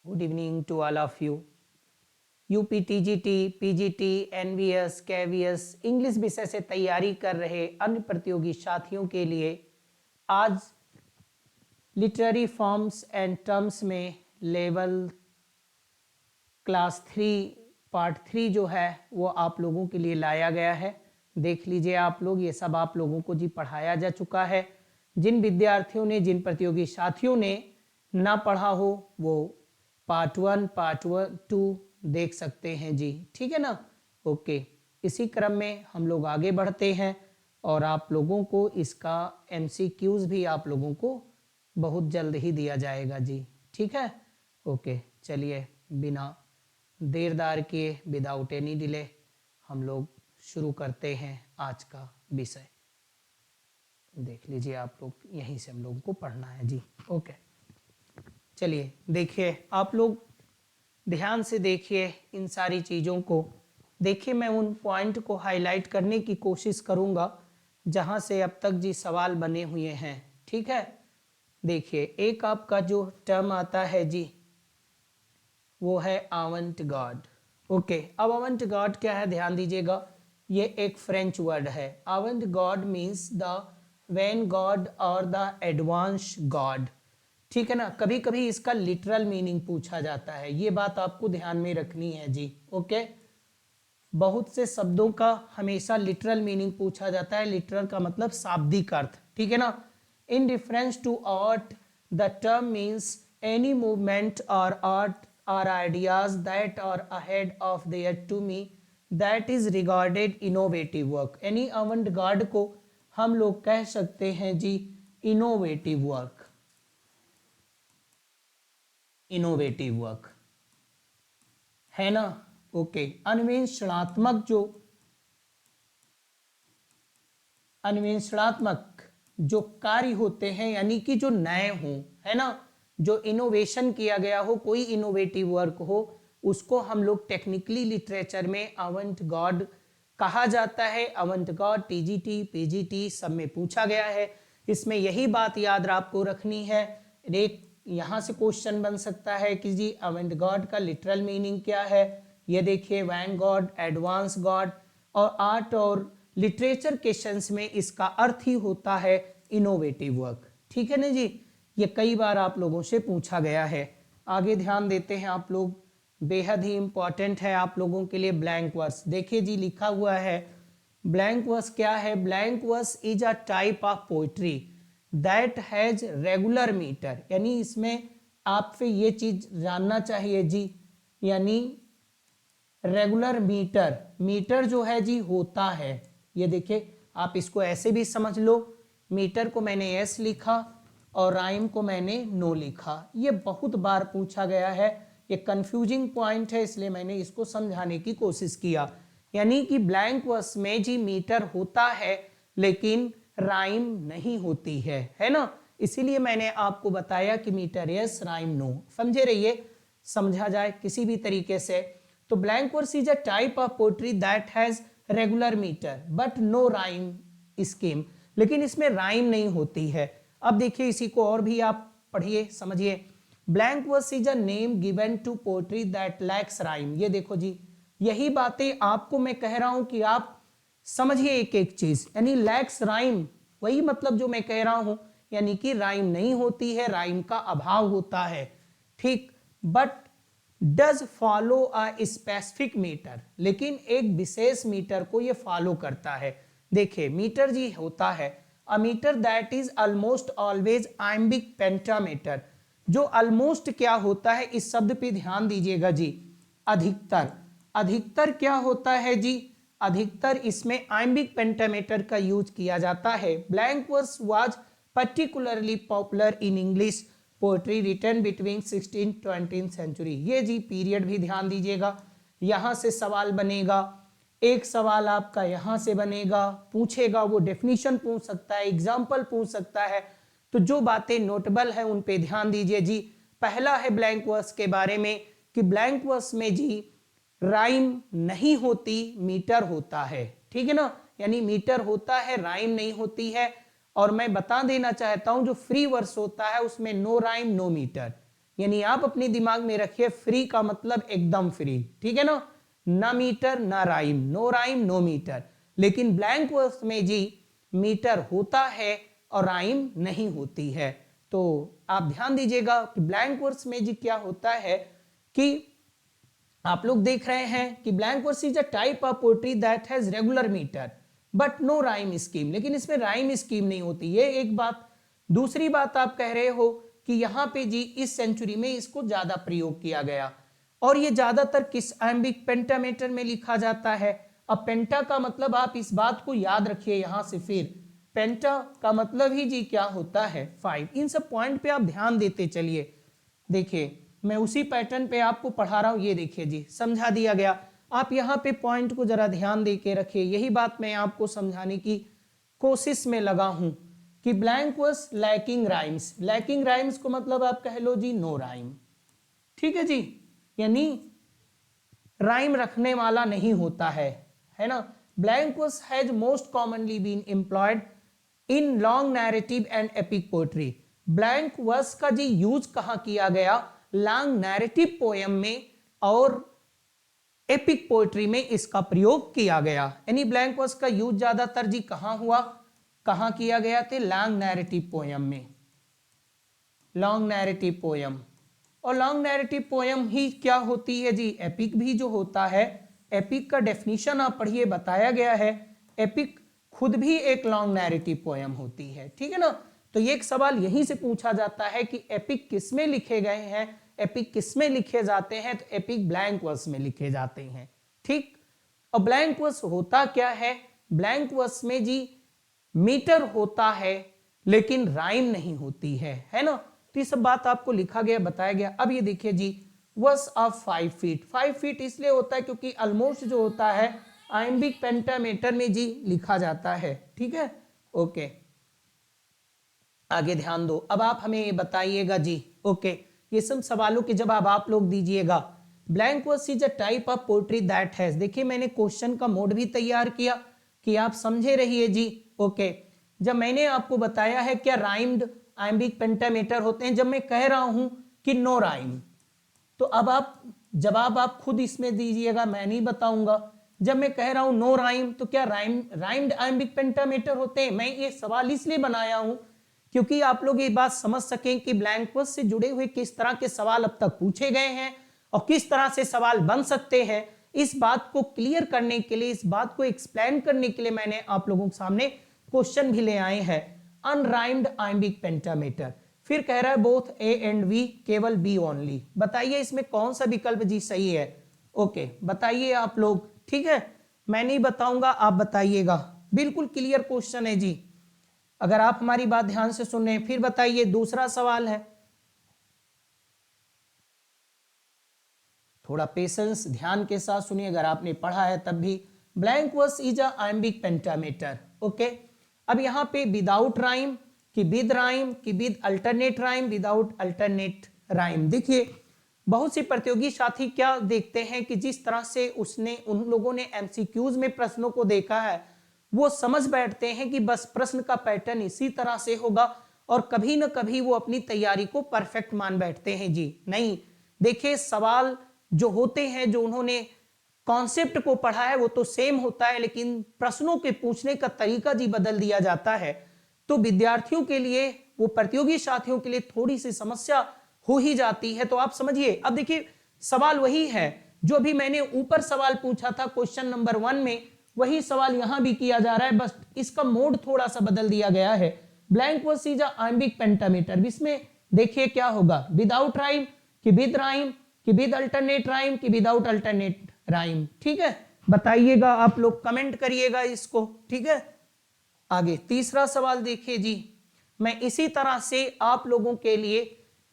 Good evening to all of you. UPTGT, PGT, NVS, KVS English विषय से तैयारी कर रहे अन्य प्रतियोगी साथियों के लिए आज लिटरेरी फॉर्म्स एंड टर्म्स में लेवल क्लास 3 पार्ट 3 जो है वो आप लोगों के लिए लाया गया है। देख लीजिए आप लोग, ये सब आप लोगों को जी पढ़ाया जा चुका है। जिन विद्यार्थियों ने, जिन प्रतियोगी साथियों ने ना पढ़ा हो वो पार्ट 1 पार्ट 2 देख सकते हैं जी, ठीक है ना। ओके, इसी क्रम में हम लोग आगे बढ़ते हैं और आप लोगों को इसका एमसीक्यूज भी आप लोगों को बहुत जल्द ही दिया जाएगा जी, ठीक है। ओके, चलिए बिना देरदार किए, विदाउट एनी डिले हम लोग शुरू करते हैं आज का विषय। देख लीजिए आप लोग, यहीं से हम लोगों को पढ़ना है जी। ओके, चलिए देखिए आप लोग, ध्यान से देखिए इन सारी चीज़ों को। देखिए मैं उन पॉइंट को हाईलाइट करने की कोशिश करूंगा जहां से अब तक जी सवाल बने हुए हैं, ठीक है। देखिए एक आपका जो टर्म आता है जी वो है अवंट गॉड। ओके, अब अवंट गॉड क्या है, ध्यान दीजिएगा, ये एक फ्रेंच वर्ड है। Avant garde means the van guard और द एडवांस गॉड, ठीक है ना। कभी कभी इसका लिटरल मीनिंग पूछा जाता है, ये बात आपको ध्यान में रखनी है जी। ओके, बहुत से शब्दों का हमेशा लिटरल मीनिंग पूछा जाता है। लिटरल का मतलब शाब्दिक अर्थ, ठीक है ना। In difference to art the term means any movement और आर्ट और ideas that are ahead of their to me that is regarded innovative work. यानी अवंट गार्ड को हम लोग कह सकते हैं जी इनोवेटिव वर्क, इनोवेटिव वर्क है ना। ओके, अन्वेषणात्मक जो कार्य होते हैं, यानी कि जो नए हों, है ना, जो इनोवेशन किया गया हो, कोई इनोवेटिव वर्क हो, उसको हम लोग टेक्निकली लिटरेचर में अवंट गॉड कहा जाता है। अवंट गॉड टीजीटी पीजीटी सब में पूछा गया है। इसमें यही बात याद आपको रखनी है। एक यहाँ से क्वेश्चन बन सकता है कि जी अवंट गॉड का लिटरल मीनिंग क्या है। ये देखिए, वैन गॉड, एडवांस गॉड, और आर्ट और लिटरेचर के सेंस में इसका अर्थ ही होता है इनोवेटिव वर्क, ठीक है ना जी। ये कई बार आप लोगों से पूछा गया है। आगे ध्यान देते हैं आप लोग, बेहद ही इंपॉर्टेंट है आप लोगों के लिए ब्लैंक वर्स। देखिए जी लिखा हुआ है, ब्लैंक वर्स क्या है। Blank verse is a type of poetry that has regular meter. यानी इसमें आपसे ये चीज जानना चाहिए जी, यानी रेगुलर मीटर, मीटर जो है जी होता है। ये देखिए, आप इसको ऐसे भी समझ लो, मीटर को मैंने एस लिखा और राइम को मैंने नो लिखा। ये बहुत बार पूछा गया है, ये कंफ्यूजिंग पॉइंट है, इसलिए मैंने इसको समझाने की कोशिश किया। यानी कि ब्लैंक वर्स में जी मीटर होता है लेकिन राइम नहीं होती है ना। इसीलिए मैंने आपको बताया कि मीटर यस, राइम नो। समझे रहिए, समझा जाए किसी भी तरीके से। तो blank verse is a type of poetry that has regular meter but no rhyme scheme. लेकिन इसमें राइम नहीं होती है। अब देखिए इसी को और भी आप पढ़िए, समझिए। Blank verse is a name given to poetry that lacks rhyme. ये देखो जी, यही बातें आपको मैं कह रहा हूं कि आप समझिए एक एक चीज। यानी लैक्स राइम, वही मतलब जो मैं कह रहा हूं, यानी कि राइम नहीं होती है, राइम का अभाव होता है, ठीक। But does follow a specific meter, लेकिन एक विशेष मीटर को ये फॉलो करता है। देखिए मीटर जी होता है a meter that is almost always iambic pentameter. जो ऑलमोस्ट क्या होता है, इस शब्द पे ध्यान दीजिएगा जी, अधिकतर। अधिकतर क्या होता है जी, अधिकतर इसमें आइम्बिक पेंटामीटर का यूज किया जाता है। Blank verse was particularly popular in English poetry written between 16-20 century. ये जी पीरियड भी ध्यान दीजिएगा। यहां से सवाल बनेगा, एक सवाल आपका यहां से बनेगा, पूछेगा, वो डेफिनेशन पूछ सकता है, एग्जाम्पल पूछ सकता है। तो जो बातें नोटेबल है उन पे ध्यान दीजिए जी। पहला है ब्लैंक वर्स के बारे में कि ब्लैंक वर्स में जी राइम नहीं होती, मीटर होता है, ठीक है ना। यानी मीटर होता है, राइम नहीं होती है। और मैं बता देना चाहता हूं जो फ्री वर्स होता है उसमें नो राइम नो मीटर, यानी आप अपने दिमाग में रखिए फ्री का मतलब एकदम फ्री, ठीक है ना मीटर ना rhyme, no rhyme no meter. लेकिन ब्लैंक वर्स में जी मीटर होता है और राइम नहीं होती है। तो आप ध्यान दीजिएगा कि ब्लैंक वर्स में जी क्या होता है कि आप लोग देख रहे हैं कि blank verse is a type of poetry that has regular meter but no rhyme scheme, लेकिन इसमें राइम स्कीम नहीं होती, ये एक बात। दूसरी बात आप कह रहे हो कि यहाँ पे जी इस सेंचुरी में इसको ज्यादा प्रयोग किया गया, और ये ज्यादातर किस आइम्बिक पेंटामीटर में लिखा जाता है। अब पेंटा का मतलब आप इस बात को याद रखिए, यहां से फिर पेंटा का मतलब ही जी क्या होता है 5। इन सब पॉइंट पे आप ध्यान देते चलिए। देखिए मैं उसी पैटर्न पे आपको पढ़ा रहा हूं, ये देखिए जी समझा दिया गया। आप यहाँ पे पॉइंट को जरा ध्यान दे के रखिए, यही बात मैं आपको समझाने की कोशिश में लगा हूं कि blank verse lacking rhymes, lacking rhymes को मतलब आप कह लो जी नो राइम, ठीक है जी, यानी राइम रखने वाला नहीं होता है ना। Blank verse has most commonly been employed in long narrative and epic poetry. Blank verse का जी यूज कहां किया गया, लॉन्ग नैरेटिव पोयम में और एपिक पोएट्री में इसका प्रयोग किया गया। यानी ब्लैंक वर्स का यूज ज्यादातर जी कहां हुआ, कहां किया गया थे, लॉन्ग नैरेटिव पोयम में, लॉन्ग नैरेटिव पोयम। और लॉन्ग नैरेटिव पोयम ही क्या होती है जी, एपिक भी जो होता है, एपिक का डेफिनेशन आप पढ़िए, बताया गया है एपिक खुद भी एक लॉन्ग नैरेटिव पोयम होती है, ठीक है ना। तो ये एक सवाल यहीं से पूछा जाता है कि एपिक किसमें लिखे गए हैं, एपिक किसमें लिखे जाते हैं, तो एपिक ब्लैंक वर्स में लिखे जाते हैं, ठीक। और ब्लैंक वर्स होता क्या है, ब्लैंक वर्स में जी मीटर होता है लेकिन राइम नहीं होती है ना। तो ये सब बात आपको लिखा गया, बताया गया। अब ये देखिए जी वर्स ऑफ 5 फीट, 5 फीट इसलिए होता है क्योंकि ऑलमोस्ट जो होता है आइम्बिक पेंटामीटर में जी लिखा जाता है, ठीक है। ओके आगे ध्यान दो। अब आप हमें ये बताइएगा जी, ओके ये सब सवालों के जवाब आप लोग दीजिएगा। Blank verse is a type of poetry that has, देखिए मैंने क्वेश्चन का मोड भी तैयार किया कि आप समझे रहिए जी। ओके जब मैंने आपको बताया है क्या राइम्ड आइम्बिक पेंटामीटर होते हैं, जब मैं कह रहा हूं कि नो राइम, तो अब आप जवाब आप खुद इसमें दीजिएगा, मैं नहीं बताऊंगा। जब मैं कह रहा हूं नो राइम, तो क्या राइम्ड आइम्बिक पेंटामीटर होते हैं। मैं ये सवाल इसलिए बनाया हूं क्योंकि आप लोग ये बात समझ सकें कि ब्लैंक वर्स से जुड़े हुए किस तरह के सवाल अब तक पूछे गए हैं और किस तरह से सवाल बन सकते हैं। इस बात को क्लियर करने के लिए, इस बात को एक्सप्लेन करने के लिए मैंने आप लोगों के सामने क्वेश्चन भी ले आए हैं। अनराइम्ड आइम्बिक पेंटामीटर, फिर कह रहा है बोथ ए एंड बी, केवल बी ओनली। बताइए इसमें कौन सा विकल्प जी सही है। ओके बताइए आप लोग, ठीक है, मैं नहीं बताऊंगा आप बताइएगा। बिल्कुल क्लियर क्वेश्चन है जी, अगर आप हमारी बात ध्यान से सुन रहे हैं। फिर बताइए दूसरा सवाल है, थोड़ा पेशेंस ध्यान के साथ सुनिए, अगर आपने पढ़ा है तब भी। Blank verse is a iambic pentameter, okay. अब यहां पे विदाउट राइम कि विद राइम कि with alternate rhyme, without alternate rhyme. देखिए बहुत से प्रतियोगी साथी क्या देखते हैं कि जिस तरह से उसने उन लोगों ने एमसीक्यूज में प्रश्नों को देखा है, वो समझ बैठते हैं कि बस प्रश्न का पैटर्न इसी तरह से होगा और कभी ना कभी वो अपनी तैयारी को परफेक्ट मान बैठते हैं जी। नहीं, देखिए सवाल जो होते हैं, जो उन्होंने कॉन्सेप्ट को पढ़ा है वो तो सेम होता है, लेकिन प्रश्नों के पूछने का तरीका जी बदल दिया जाता है। तो विद्यार्थियों के लिए, वो प्रतियोगी साथियों के लिए थोड़ी सी समस्या हो ही जाती है। तो आप समझिए, अब देखिए सवाल वही है जो अभी मैंने ऊपर सवाल पूछा था क्वेश्चन नंबर 1 में, वही सवाल यहां भी किया जा रहा है, बस इसका मोड थोड़ा सा बदल दिया गया है। Blank verse is iambic pentameter, इसमें देखिए क्या होगा, विदाउट राइम कि विद राइम कि विद अल्टरनेट राइम कि विदाउट अल्टरनेट राइम, ठीक है। बताइएगा आप लोग, कमेंट करिएगा इसको, ठीक है। आगे तीसरा सवाल देखिए जी, मैं इसी तरह से आप लोगों के लिए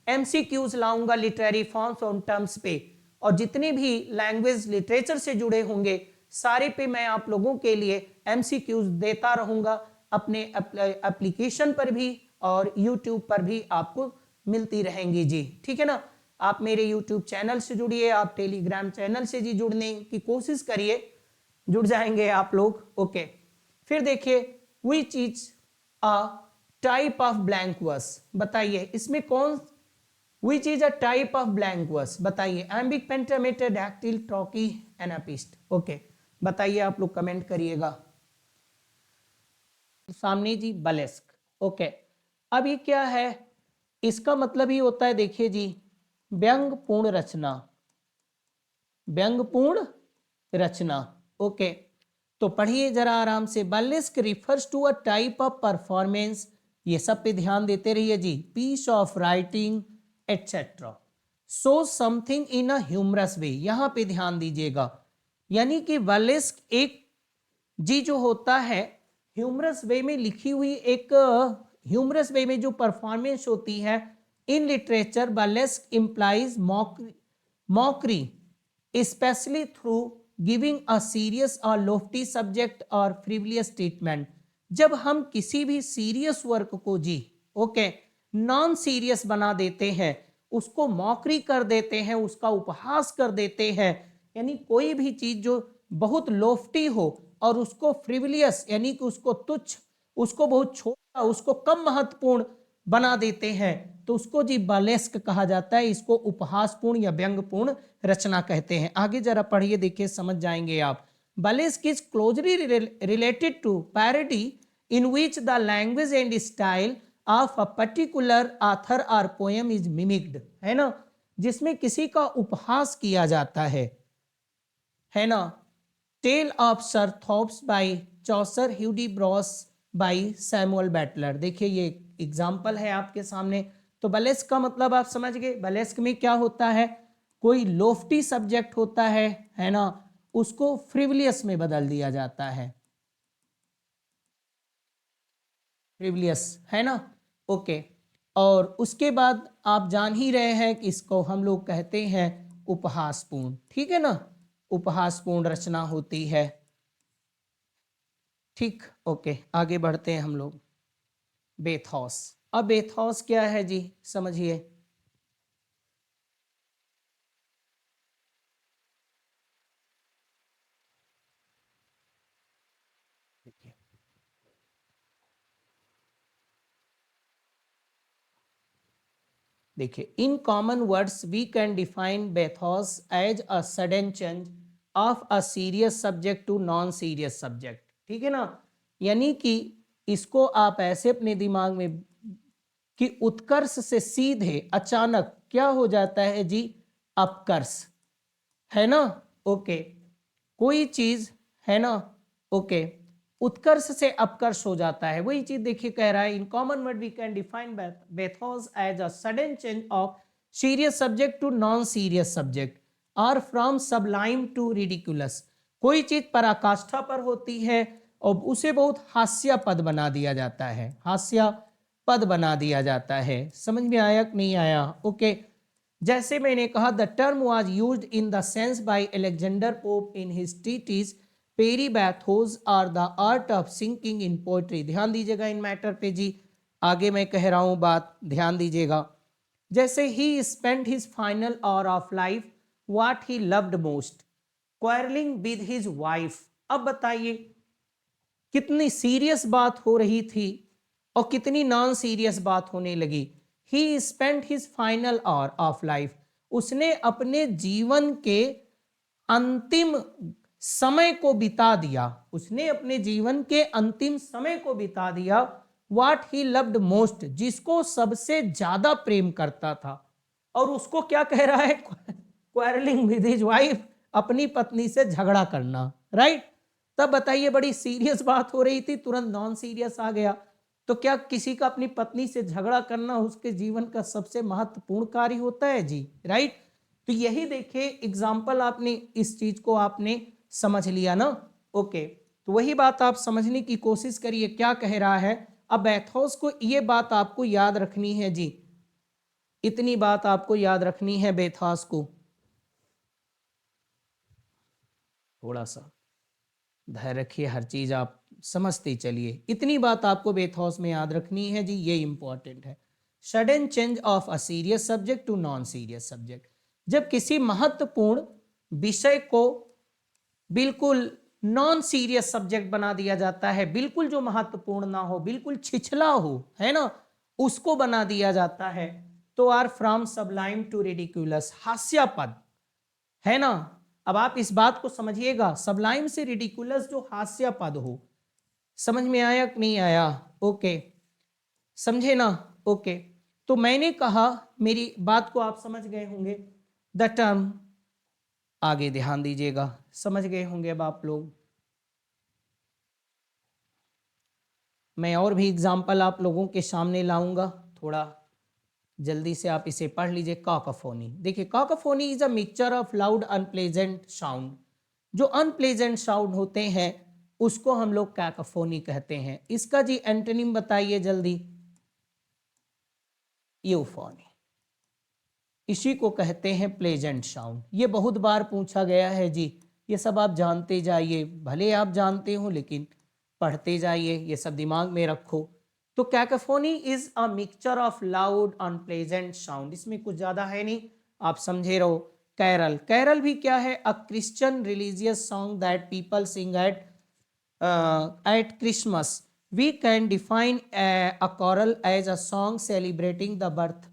एमसीक्यूज लाऊंगा लिटरेरी फॉर्म्स ऑन टर्म्स पे, और जितने भी लैंग्वेज लिटरेचर से जुड़े होंगे सारे पे मैं आप लोगों के लिए एमसीक्यूज देता रहूंगा, अपने एप्लीकेशन पर भी और यूट्यूब पर भी आपको मिलती रहेंगी जी, ठीक है ना। आप मेरे यूट्यूब चैनल से जुड़िए, आप टेलीग्राम चैनल से जी जुड़ने की कोशिश करिए, जुड़ जाएंगे आप लोग, ओके। फिर देखिए which is a type of blank verse, बताइए इसमें कौन which is a type of blank verse, बताइए। Iambic, pentameter, dactyl, trochee, anapest. Okay, बताइए, आप लोग कमेंट करिएगा। सामने जी बलेस्क। ओके, अब ये क्या है, इसका मतलब ही होता है, देखिए जी, व्यंग्यपूर्ण रचना, व्यंग्यपूर्ण रचना। ओके, तो पढ़िए जरा आराम से। Burlesque refers to a type of performance, ये सब पे ध्यान देते रहिए जी, piece of writing etcetera, so something in a humorous way, यहां पे ध्यान दीजिएगा। यानी कि बलेस्क एक जी जो होता है ह्यूमरस वे में लिखी हुई, एक ह्यूमरस वे में जो परफॉर्मेंस होती है in literature, burlesque implies mockery, especially through giving a serious और लोफ्टी सब्जेक्ट और फ्रिवलियस ट्रीटमेंट। जब हम किसी भी सीरियस वर्क को जी, ओके, नॉन सीरियस बना देते हैं, उसको मॉकरी कर देते हैं, उसका उपहास कर देते हैं, यानी कोई भी चीज जो बहुत लोफ्टी हो और उसको फ्रिवलियस यानी कि उसको तुच्छ, उसको बहुत छोटा, उसको कम महत्वपूर्ण बना देते हैं, तो उसको जी बलेस्क कहा जाता है। इसको उपहासपूर्ण या व्यंग्यपूर्ण रचना कहते हैं। आगे जरा पढ़िए, देखिए, समझ जाएंगे आप। Burlesque is closely related to parody in which the language and style of a particular author और पोएम इज मिमिक्ड, है ना, जिसमें किसी का उपहास किया जाता है ना। Tale of sir Thopas by Chaucer, Hudibras by Samuel Butler. देखिए, ये एग्जाम्पल है आपके सामने। तो बलेस्क का मतलब आप समझ गए। बलेस्क में क्या होता है, कोई लोफ्टी सब्जेक्ट होता है ना, उसको फ्रिवलियस में बदल दिया जाता है, फ्रिवलियस, है ना। ओके, और उसके बाद आप जान ही रहे हैं कि इसको हम लोग कहते हैं उपहासपूर्ण, ठीक है ना, उपहासपूर्ण रचना होती है। ठीक, ओके, आगे बढ़ते हैं हम लोग। बेथॉस। अब बेथॉस क्या है जी, समझिए। देखिए, in common words we can define bathos as a sudden change of a serious subject to non serious subject, ठीक है ना। यानी कि इसको आप ऐसे अपने दिमाग में कि उत्कर्ष से सीधे अचानक क्या हो जाता है जी, अपकर्ष, है ना। ओके, कोई चीज, है ना, ओके, उत्कर्ष से अपकर्ष हो जाता है, वही चीज देखिए कह रहा है। In common word we can define bathos as a sudden change of serious subject to non serious subject और फ्रॉम सबलाइम टू रिडिकुलस। कोई चीज पराकाष्ठा पर होती है और उसे बहुत हास्यास्पद बना दिया जाता है, हास्यास्पद बना दिया जाता है। समझ में आया कि नहीं आया? ओके, जैसे मैंने कहा, the term was used in the sense by Alexander Pope in his treatise Peri Bathos और the art of sinking in poetry. ध्यान दीजिएगा इन मैटर पे जी, आगे मैं कह रहा हूं बात, ध्यान दीजिएगा। जैसे ही spent his final hour of life what he loved most, quarrelling with his wife. अब बताइए, कितनी सीरियस बात हो रही थी और कितनी नॉन सीरियस बात होने लगी। ही spent his final hour of life, उसने अपने जीवन के अंतिम समय को बिता दिया, उसने अपने जीवन के अंतिम समय को बिता दिया। व्हाट ही लव्ड मोस्ट, जिसको सबसे ज्यादा प्रेम करता था। और उसको क्या कह रहा है, क्वारलिंग विद हिज वाइफ, अपनी पत्नी से झगड़ा करना, राइट। तब बताइए, बड़ी सीरियस बात हो रही थी, तुरंत नॉन सीरियस आ गया। तो क्या किसी का अपनी पत्नी से झगड़ा करना उसके जीवन का सबसे महत्वपूर्ण कार्य होता है जी, राइट। तो यही देखिए एग्जाम्पल, आपने इस चीज को आपने समझ लिया ना। ओके, तो वही बात आप समझने की कोशिश करिए, क्या कह रहा है। अब एथोस को ये बात आपको याद रखनी है जी, इतनी बात आपको याद रखनी है बेथास को। थोड़ा सा धैर्य रखिए, हर चीज आप समझते चलिए। इतनी बात आपको बेथॉस में याद रखनी है जी, ये इंपॉर्टेंट है। Sudden change of a serious subject to non serious subject, जब किसी महत्वपूर्ण विषय को बिल्कुल नॉन सीरियस सब्जेक्ट बना दिया जाता है, बिल्कुल जो महत्वपूर्ण ना हो, बिल्कुल छिछला हो, है ना, उसको बना दिया जाता है। तो or from sublime to ridiculous, हास्यास्पद, है ना। अब आप इस बात को समझिएगा, सबलाइम से रिडिकुलस जो हास्यास्पद हो, समझ में आया कि नहीं आया? ओके, समझे ना? ओके, तो मैंने कहा, मेरी बात को आप समझ गए होंगे। द टर्म, आगे ध्यान दीजिएगा, समझ गए होंगे अब आप लोग। मैं और भी एग्जाम्पल आप लोगों के सामने लाऊंगा, थोड़ा जल्दी से आप इसे पढ़ लीजिए। काकाफोनी, देखिए cacophony is a mixture of loud unpleasant sound. जो अनप्लेजेंट साउंड होते हैं उसको हम लोग काकाफोनी कहते हैं। इसका जी एंटोनिम बताइए जल्दी। यूफोनी, इसी को कहते हैं प्लेजेंट साउंड। ये बहुत बार पूछा गया है जी, ये सब आप जानते जाइए, भले आप जानते हो लेकिन पढ़ते जाइए, ये सब दिमाग में रखो। तो cacophony is a mixture of loud unpleasant sound, इसमें कुछ ज्यादा है नहीं, आप समझे रहो। कैरल, कैरल भी क्या है? A Christian religious song that people sing at Christmas. We can define a carol as a song celebrating the birth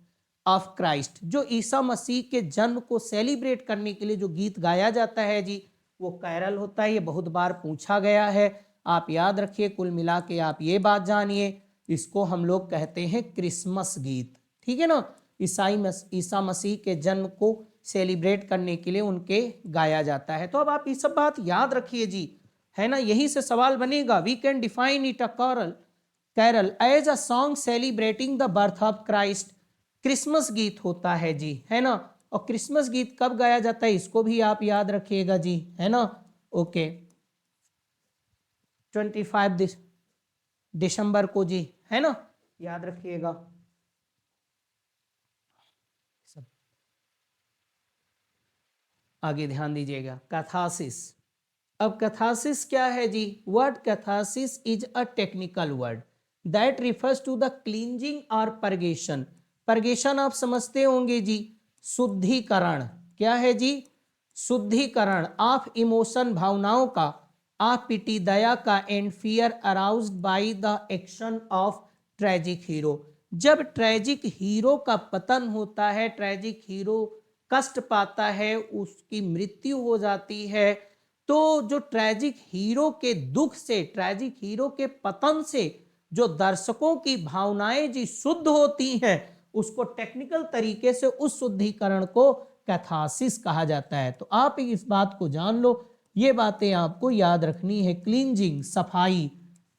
of Christ. जो ईसा मसीह के जन्म को सेलिब्रेट करने के लिए जो गीत गाया जाता है जी, वो कैरल होता है। ये बहुत बार पूछा गया है, आप याद रखिए। कुल मिला के आप ये बात जानिए, इसको हम लोग कहते हैं क्रिसमस गीत, ठीक है ना। ईसा मसीह के जन्म को सेलिब्रेट करने के लिए उनके गाया जाता है। तो अब आप ये सब बात याद रखिए जी, है ना। यही से सवाल बनेगा। We can define it a carol as a song celebrating the birth of Christ. Christmas गीत होता है जी, है ना। और क्रिसमस गीत कब गाया जाता है इसको भी आप याद रखिएगा जी, है ना। ओके, 25 दिसंबर को जी, है ना, याद रखिएगा सब। आगे ध्यान दीजिएगा, कैथारसिस। अब कैथारसिस क्या है जी? Word catharsis is a technical word that refers to the cleansing और परगेशन। परगेशन आप समझते होंगे जी, शुद्धिकरण। क्या है जी? शुद्धिकरण ऑफ इमोशन, भावनाओं का, ऑफ पिटी, दया का, and fear aroused by the action of tragic hero. जब ट्रेजिक हीरो का पतन होता है, ट्रेजिक हीरो कष्ट पाता है, उसकी मृत्यु हो जाती है, तो जो ट्रेजिक हीरो के दुख से, ट्रेजिक हीरो के पतन से जो दर्शकों की भावनाएं जी शुद्ध होती हैं, उसको टेक्निकल तरीके से उस शुद्धिकरण को कैथारसिस कहा जाता है। तो आप इस बात को जान लो, ये बातें आपको याद रखनी है। क्लींजिंग, सफाई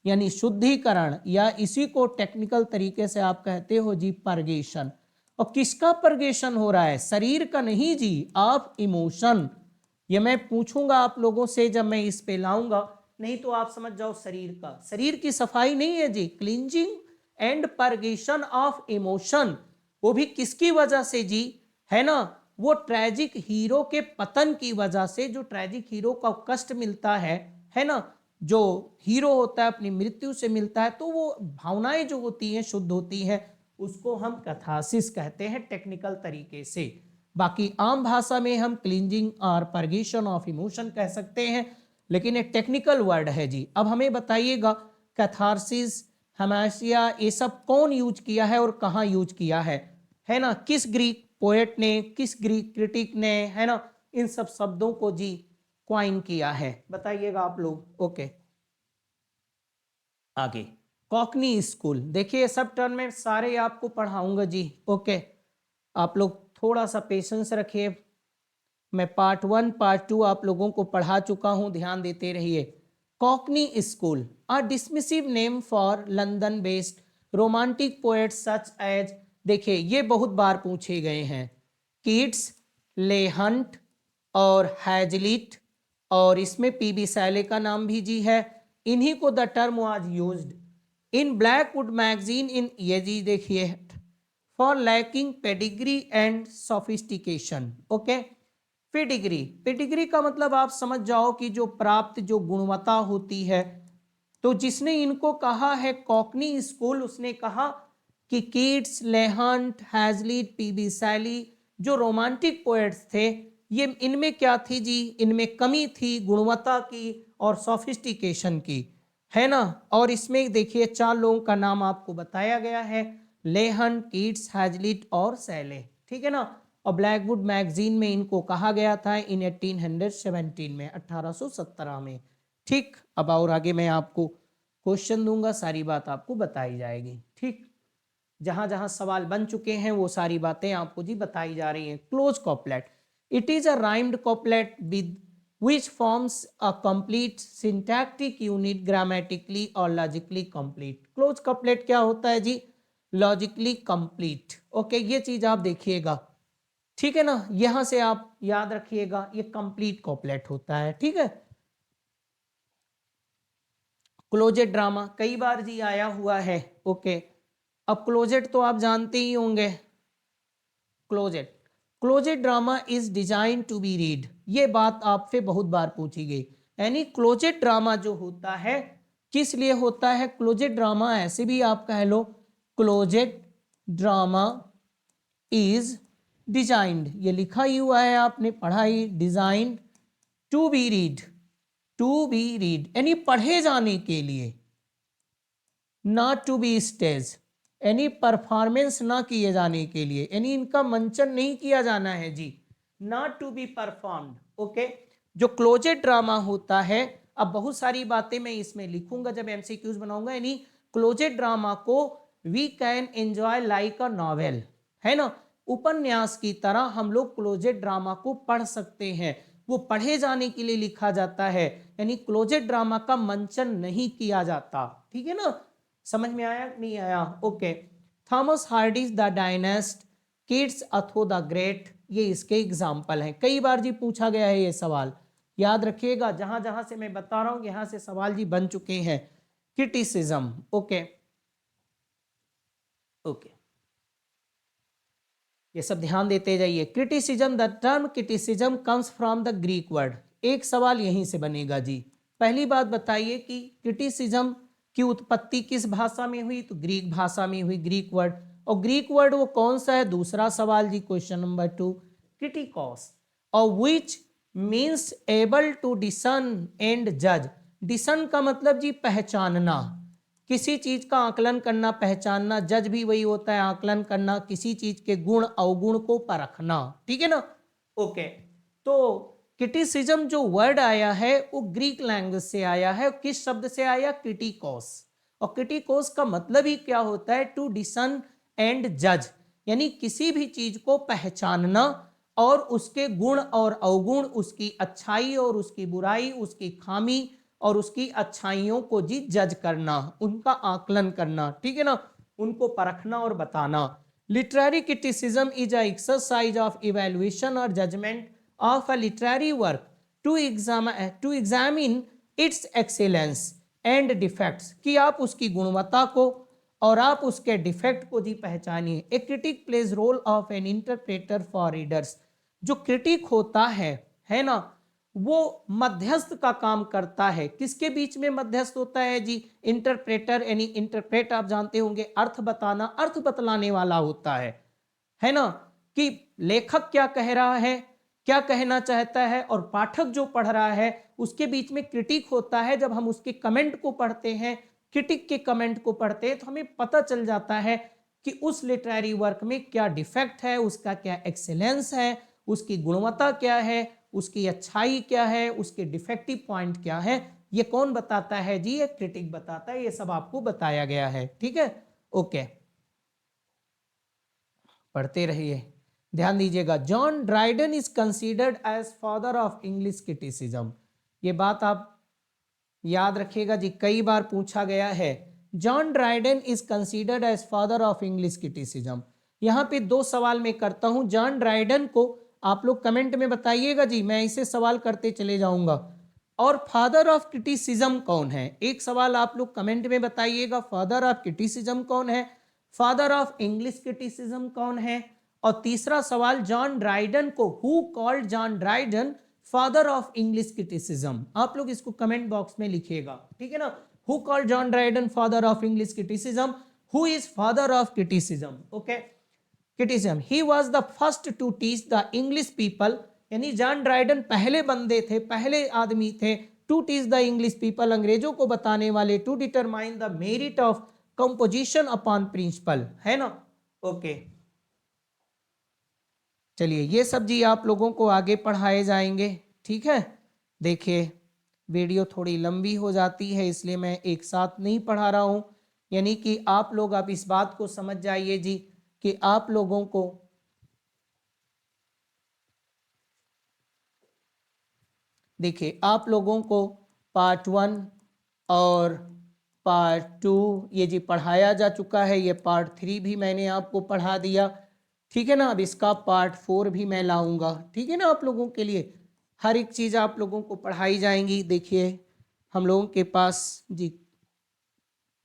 यानी शुद्धिकरण, या इसी को टेक्निकल तरीके से आप कहते हो जी परगेशन। और किसका परगेशन हो रहा है? शरीर का नहीं जी, आप इमोशन। ये मैं पूछूंगा आप लोगों से जब मैं इस पे लाऊंगा, नहीं तो आप समझ जाओ शरीर का। शरीर की सफाई नहीं है जी, cleansing and purgation of emotion. वो भी किसकी वजह से जी, है ना, वो ट्रेजिक हीरो के पतन की वजह से। जो ट्रेजिक हीरो का कष्ट मिलता है ना, जो हीरो होता है अपनी मृत्यु से मिलता है, तो वो भावनाएं जो होती हैं शुद्ध होती हैं, उसको हम कैथारसिस कहते हैं टेक्निकल तरीके से। बाकी आम भाषा में हम क्लींजिंग और परगेशन ऑफ इमोशन कह सकते हैं, लेकिन एक टेक्निकल वर्ड है जी। अब हमें बताइएगा, कैथारसिस, हमेसिया, ये सब कौन यूज किया है और कहाँ यूज किया है ना। किस ग्रीक पोएट ने, किस ग्रीक क्रिटिक ने, है ना, इन सब शब्दों को जी क्वाइन किया है, बताइएगा आप लोग। ओके, आगे कॉकनी स्कूल। देखिए सब टर्म में सारे आपको पढ़ाऊंगा जी। ओके, आप लोग थोड़ा सा पेशेंस रखिए। मैं पार्ट 1 पार्ट 2 आप लोगों को पढ़ा चुका हूं, ध्यान देते रहिए। Cockney school, a dismissive name for London based romantic poet such as, देखिए ये बहुत बार पूछे गए हैं, कीट्स, ले हंट और हैजलिट, और इसमें पीबी सैले का नाम भी जी है। इन्हीं को the term was used in Blackwood magazine in, ये जी देखिए, for lacking pedigree and sophistication. Okay, pedigree, pedigree का मतलब आप समझ जाओ कि जो प्राप्त जो गुणवत्ता होती है। तो जिसने इनको कहा है कॉकनी स्कूल, उसने कहा कि कीट्स, लेहंट, हैजलिट, पीबी सैली जो रोमांटिक पोएट्स थे, ये इनमें क्या थी जी, इनमें कमी थी गुणवत्ता की और सोफिस्टिकेशन की, है ना। और इसमें देखिए 4 लोगों का नाम आपको बताया गया है। लेहन, कीट्स, हैजलिट और सैले, ठीक है ना। और ब्लैकवुड मैगजीन में इनको कहा गया था इन 1817 में, 1817 में, ठीक। अब और आगे मैं आपको क्वेश्चन दूंगा, सारी बात आपको बताई जाएगी, ठीक। जहां जहां सवाल बन चुके हैं वो सारी बातें आपको जी बताई जा रही हैं। Close couplet, it is a rhymed couplet with which forms a complete syntactic unit grammatically or logically complete। Close couplet क्या होता है जी? Logically complete. ओके, ये चीज आप देखिएगा, ठीक है ना, यहां से आप याद रखिएगा, ये कंप्लीट कॉपलेट होता है, ठीक है। क्लोजेट ड्रामा कई बार जी आया हुआ है, ओके। अब क्लोजेट तो आप जानते ही होंगे, closet, closet drama is design to be read, ये बात आपसे बहुत बार पूछी गई। यानी क्लोजेट ड्रामा जो होता है किस लिए होता है? क्लोजेट ड्रामा, ऐसे भी आप कह लो, क्लोजेट ड्रामा इज डिजाइंड, ये लिखा ही हुआ है, आपने पढ़ा ही, designed to be read, to be read यानी पढ़े जाने के लिए, नॉट टू बी स्टेज यानी परफॉर्मेंस ना किए जाने के लिए, यानी इनका मंचन नहीं किया जाना है जी, not to be performed, okay. जो क्लोजेट ड्रामा होता है, अब बहुत सारी बातें मैं इसमें लिखूंगा जब एमसीक्यूज बनाऊंगा, यानी क्लोजेट ड्रामा को we can enjoy like a novel, है ना, उपन्यास की तरह हम लोग क्लोजेट ड्रामा को पढ़ सकते हैं, वो पढ़े जाने के लिए लिखा जाता है, यानी क्लोजेट ड्रामा का मंचन नहीं किया जाता, ठीक है ना। समझ में आया नहीं आया? Okay. Thomas Hardy's the Dynasts, Keats Otho the great, ये इसके एग्जाम्पल हैं, कई बार जी पूछा गया है ये सवाल, याद रखिएगा, जहां जहां से मैं बता रहा हूं यहां से सवाल जी बन चुके हैं। क्रिटिसिज्म, ओके ओके, ये सब ध्यान देते जाइए। Criticism, the term criticism comes from the Greek word, एक सवाल यहीं से बनेगा जी। पहली बात बताइए कि क्रिटिसिज्म की उत्पत्ति किस भाषा में हुई? तो ग्रीक भाषा में हुई, ग्रीक वर्ड। और ग्रीक वर्ड वो कौन सा है? दूसरा सवाल जी, क्वेश्चन नंबर 2, क्रिटिकॉस, और which means able to discern and जज। डिसन का मतलब जी पहचानना, किसी चीज का आकलन करना, पहचानना, जज भी वही होता है आकलन करना, किसी चीज के गुण अवगुण को परखना, ठीक है ना। ओके, तो क्रिटिसिज्म जो वर्ड आया है वो ग्रीक लैंग्वेज से आया है, किस शब्द से आया? क्रिटिकोस। और क्रिटिकोस का मतलब ही क्या होता है? टू डिसन एंड जज, यानी किसी भी चीज को पहचानना और उसके गुण और अवगुण, उसकी अच्छाई और उसकी बुराई, उसकी खामी और उसकी अच्छाइयों को जी जज करना, उनका आकलन करना, ठीक है ना, उनको परखना और बताना। Literary criticism is a exercise of evaluation और judgment of a literary work to examine its excellence and defects, कि आप उसकी गुणवत्ता को और आप उसके डिफेक्ट को जी पहचानिए। A critic plays role of an interpreter for readers, जो क्रिटिक होता है ना, वो मध्यस्थ का काम करता है, किसके बीच में मध्यस्थ होता है जी? इंटरप्रेटर, यानी इंटरप्रेट आप जानते होंगे, अर्थ बताना, अर्थ बतलाने वाला होता है ना, कि लेखक क्या कह रहा है, क्या कहना चाहता है, और पाठक जो पढ़ रहा है उसके बीच में क्रिटिक होता है। जब हम उसके कमेंट को पढ़ते हैं, क्रिटिक के कमेंट को पढ़ते हैं, तो हमें पता चल जाता है कि उस लिटरेरी वर्क में क्या डिफेक्ट है, उसका क्या एक्सेलेंस है, उसकी गुणवत्ता क्या है, उसकी अच्छाई क्या है, उसके डिफेक्टिव पॉइंट क्या है। ये कौन बताता है जी? ये क्रिटिक बताता है, ये सब आपको बताया गया है, ठीक है। ओके, पढ़ते रहिए, ध्यान दीजिएगा। John Dryden is considered as father of English criticism, ये बात आप याद रखिएगा जी, कई बार पूछा गया है। John Dryden is considered as father of English criticism, यहाँ पे दो सवाल मैं करता हूं, जॉन ड्राइडन को आप लोग कमेंट में बताइएगा जी, मैं इसे सवाल करते चले जाऊंगा। और फादर ऑफ क्रिटिसिज्म कौन है? एक सवाल आप लोग कमेंट में बताइएगा, फादर ऑफ क्रिटिसिज्म कौन है, फादर ऑफ इंग्लिश क्रिटिसिज्म कौन है। और तीसरा सवाल, जॉन ड्राइडन को who called John Dryden father of English criticism, आप लोग इसको कमेंट बॉक्स में लिखिएगा, ठीक है ना। Who called John Dryden father of English criticism, who is father of criticism? Okay, criticism, he was the first to teach the English people, यानी John Dryden पहले बंदे थे, पहले आदमी थे, to teach the English people, अंग्रेजों को बताने वाले, to determine the merit of composition upon principle, है ना। ओके, चलिए ये सब जी आप लोगों को आगे पढ़ाए जाएंगे, ठीक है। देखिए वीडियो थोड़ी लंबी हो जाती है इसलिए मैं एक साथ नहीं पढ़ा रहा हूं, यानी कि आप लोग अब इस बात को समझ जाइए जी कि आप लोगों को देखिए आप लोगों को पार्ट 1 और पार्ट 2 ये जी पढ़ाया जा चुका है, ये पार्ट 3 भी मैंने आपको पढ़ा दिया, ठीक है ना। अब इसका पार्ट 4 भी मैं लाऊंगा, ठीक है ना। आप लोगों के लिए हर एक चीज़ आप लोगों को पढ़ाई जाएंगी। देखिए हम लोगों के पास जी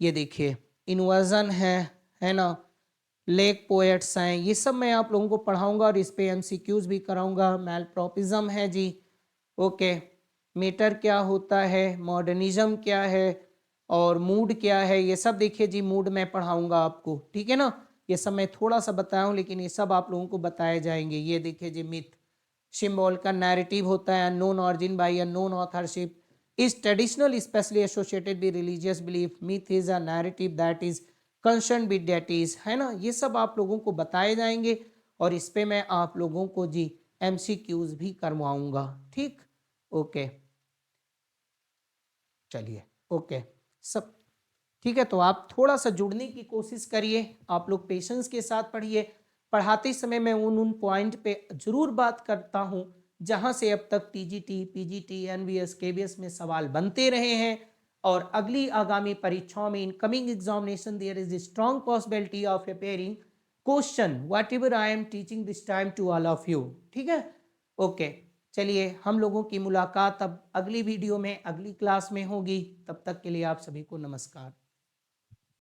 ये देखिए इन्वर्जन है ना, लेक पोएट्स हैं, ये सब मैं आप लोगों को पढ़ाऊंगा और इस पे एमसीक्यूज भी कराऊंगा। मैलप्रॉपिज्म है जी, ओके, मीटर क्या होता है, मॉडर्निज्म क्या है और मूड क्या है, ये सब देखिए जी मूड मैं पढ़ाऊंगा आपको, ठीक है ना। ये सब मैं थोड़ा सा बताया हूँ लेकिन ये सब आप लोगों को बताए जाएंगे। ये देखिए जी मिथ, सिंबल का नैरेटिव होता है, unknown origin by unknown authorship is traditional especially associated with religious belief, myth is a narrative that is concerned with deities, है ना। ये सब आप लोगों को बताए जाएंगे और इस पे मैं आप लोगों को जी एमसीक्यूज भी करवाऊंगा, ठीक। ओके चलिए, ओके सब ठीक है। तो आप थोड़ा सा जुड़ने की कोशिश करिए, आप लोग पेशेंस के साथ पढ़िए। पढ़ाते समय मैं उन पॉइंट पे जरूर बात करता हूं जहां से अब तक टीजीटी, पीजीटी, एनवीएस, केवीएस में सवाल बनते रहे हैं और अगली आगामी परीक्षाओं में, in coming examination, there is strong possibility of appearing question whatever I am teaching this time to all of you, ठीक है। ओके चलिए हम लोगों की मुलाकात अब अगली वीडियो में, अगली क्लास में होगी। तब तक के लिए आप सभी को नमस्कार।